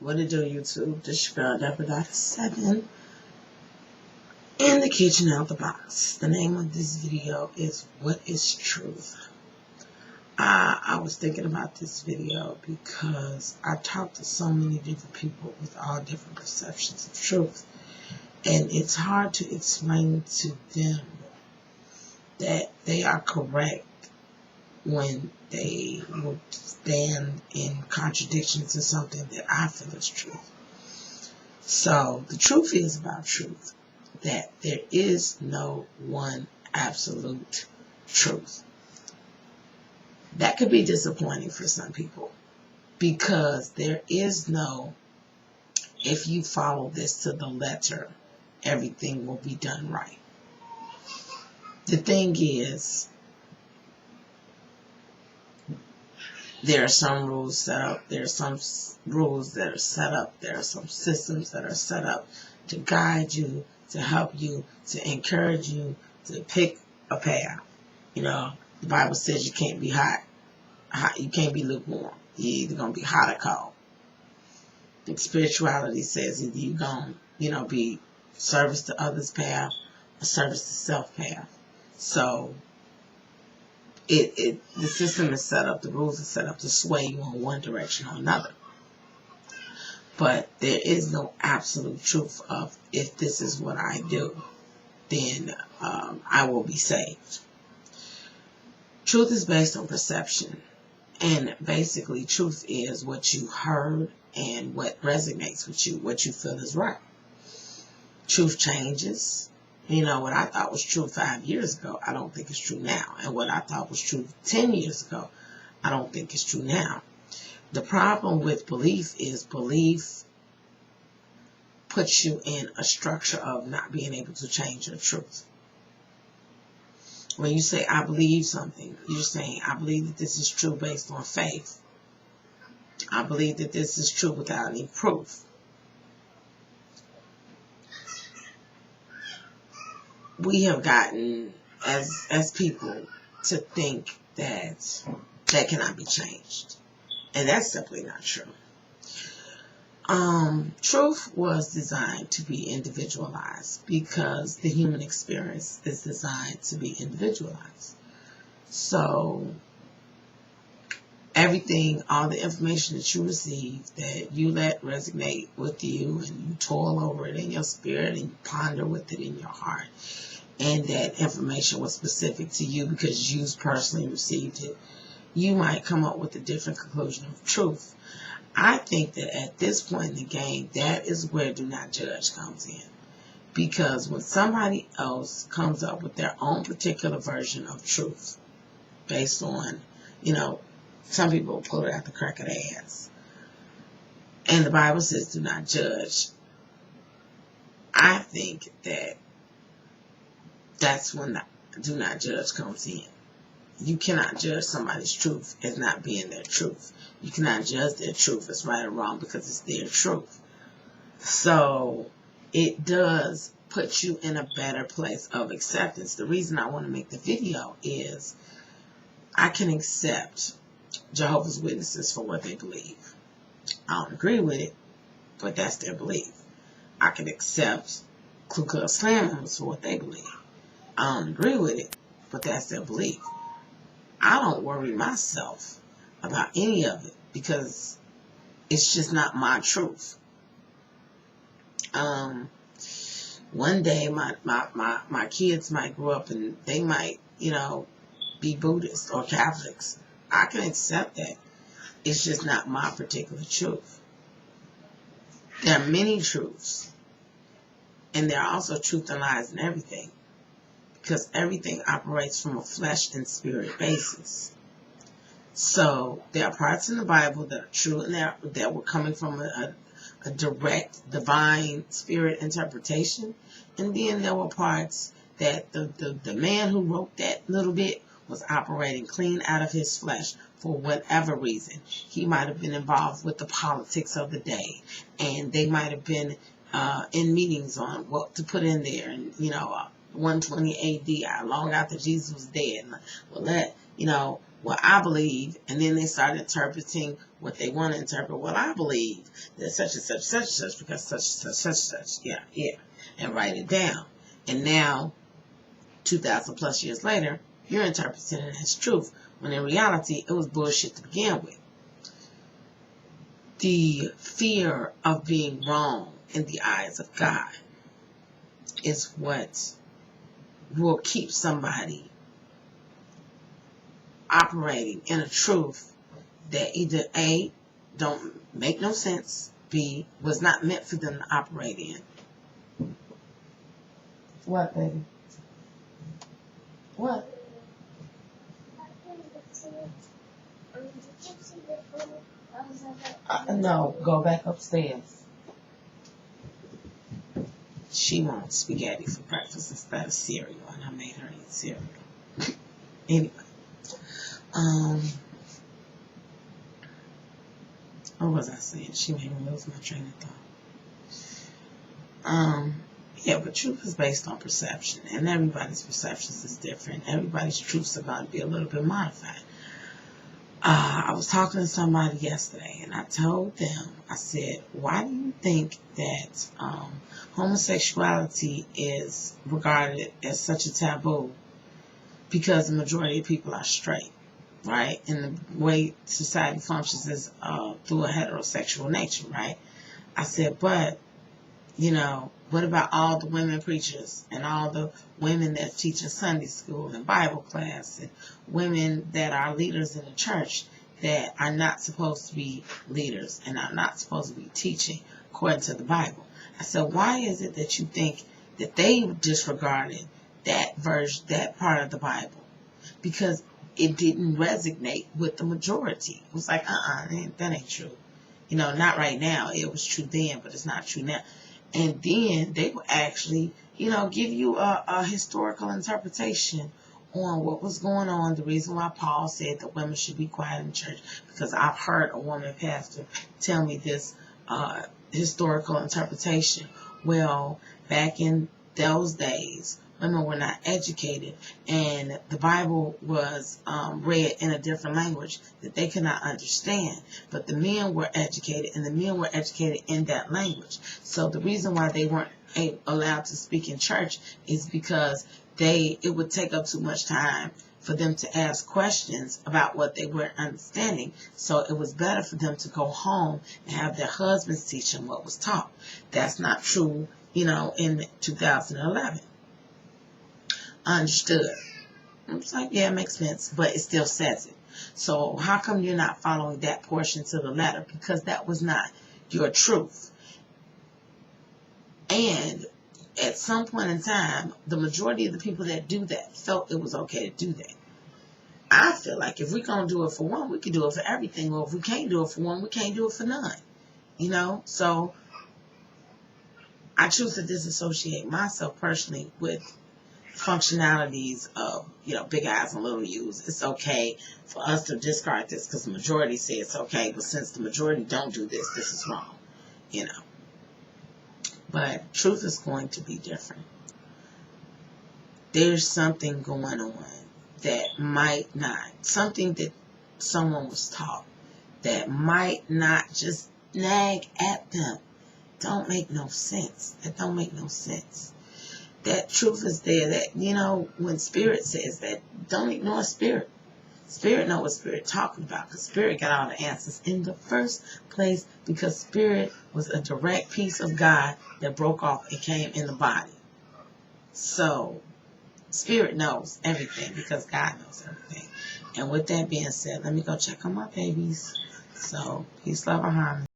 What it do, YouTube? This your girl, Deborah 7 in the kitchen out the box. The name of this video is What is Truth? I was thinking about this video because I talked to so many different people with all different perceptions of truth. And it's hard to explain to them that they are correct when they will stand in contradiction to something that I feel is truth. So the truth is about truth, that there is no one absolute truth. That could be disappointing for some people because there is no, if you follow this to the letter, everything will be done right. The thing is, there are some rules set up, there are some rules that are set up, there are some systems that are set up to guide you, to help you, to encourage you to pick a path. You know, the Bible says you can't be hot, you can't be lukewarm. You're either going to be hot or cold. The spirituality says either you're going to, be service to others path or service to self path. So, the system is set up, the rules are set up to sway you in one direction or another. But there is no absolute truth of, if this is what I do, then I will be saved. Truth is based on perception. And basically, truth is what you heard and what resonates with you, what you feel is right. Truth changes. What I thought was true 5 years ago, I don't think it's true now. And what I thought was true 10 years ago, I don't think it's true now. The problem with belief is belief puts you in a structure of not being able to change your truth. When you say, I believe something, you're saying, I believe that this is true based on faith. I believe that this is true without any proof. We have gotten, as people, to think that that cannot be changed. And that's simply not true. Truth was designed to be individualized because the human experience is designed to be individualized. So, everything, all the information that you receive, that you let resonate with you, and you toil over it in your spirit, and you ponder with it in your heart, and that information was specific to you because you personally received it, you might come up with a different conclusion of truth. I think that at this point in the game, that is where do not judge comes in. Because when somebody else comes up with their own particular version of truth, based on, some people pull it out the crack of their ass. And the Bible says do not judge. I think that that's when the do not judge comes in. You cannot judge somebody's truth as not being their truth. You cannot judge their truth as right or wrong because it's their truth. So it does put you in a better place of acceptance. The reason I want to make the video is I can accept Jehovah's Witnesses for what they believe. I don't agree with it, but that's their belief. I can accept Ku Klux Klan members for what they believe. I don't agree with it, but that's their belief. I don't worry myself about any of it because it's just not my truth. One day my kids might grow up and they might, be Buddhist or Catholics. I can accept that. It's just not my particular truth. There are many truths. And there are also truth and lies in everything. Because everything operates from a flesh and spirit basis. So there are parts in the Bible that are true and that were coming from a direct divine spirit interpretation. And then there were parts that the man who wrote that little bit was operating clean out of his flesh for whatever reason. He might have been involved with the politics of the day. And they might have been in meetings on what to put in there. And, 120 AD, long after Jesus was dead. Well, what I believe, and then they start interpreting what they want to interpret. Well, I believe that such and such, such and such, because such and such, such and such, yeah, and write it down. And now, 2,000 plus years later, you're interpreting it as truth, when in reality, it was bullshit to begin with. The fear of being wrong in the eyes of God is what will keep somebody operating in a truth that either A, don't make no sense, B, was not meant for them to operate in. What, baby? What? No, go back upstairs. She wants spaghetti for breakfast instead of cereal, and I made her eat cereal. Anyway. What was I saying? She made me lose my train of thought. Yeah, but truth is based on perception, and everybody's perceptions is different. Everybody's truths are going to be a little bit modified. I was talking to somebody yesterday, and I told them, I said, why do you think that homosexuality is regarded as such a taboo? Because the majority of people are straight, right? And the way society functions is through a heterosexual nature, right? I said, but, what about all the women preachers and all the women that teach in Sunday school and Bible class and women that are leaders in the church that are not supposed to be leaders and are not supposed to be teaching according to the Bible? I said, why is it that you think that they disregarded that verse, that part of the Bible? Because it didn't resonate with the majority. It was like, that ain't true. Not right now. It was true then, but it's not true now. And then they will actually, give you a historical interpretation on what was going on. The reason why Paul said that women should be quiet in church, because I've heard a woman pastor tell me this historical interpretation. Well, back in those days, women were not educated, and the Bible was read in a different language that they could not understand. But the men were educated, and the men were educated in that language. So the reason why they weren't allowed to speak in church is because it would take up too much time for them to ask questions about what they weren't understanding. So it was better for them to go home and have their husbands teach them what was taught. That's not true, in 2011. Understood. It's like, yeah, it makes sense, but it still says it. So how come you're not following that portion to the letter? Because that was not your truth. And at some point in time, the majority of the people that do that felt it was okay to do that. I feel like if we're going to do it for one, we can do it for everything. Or if we can't do it for one, we can't do it for none. So I choose to disassociate myself personally with functionalities of, big eyes and little U's. It's okay for us to discard this because the majority say it's okay, but since the majority don't do this, this is wrong, But truth is going to be different. There's something going on that might not, something that someone was taught that might not just nag at them. Don't make no sense. That don't make no sense. That truth is there. That, when Spirit says that, don't ignore Spirit. Spirit know what Spirit talking about, because Spirit got all the answers in the first place, because Spirit was a direct piece of God that broke off and came in the body. So Spirit knows everything because God knows everything. And with that being said, let me go check on my babies. So peace, love, and harmony.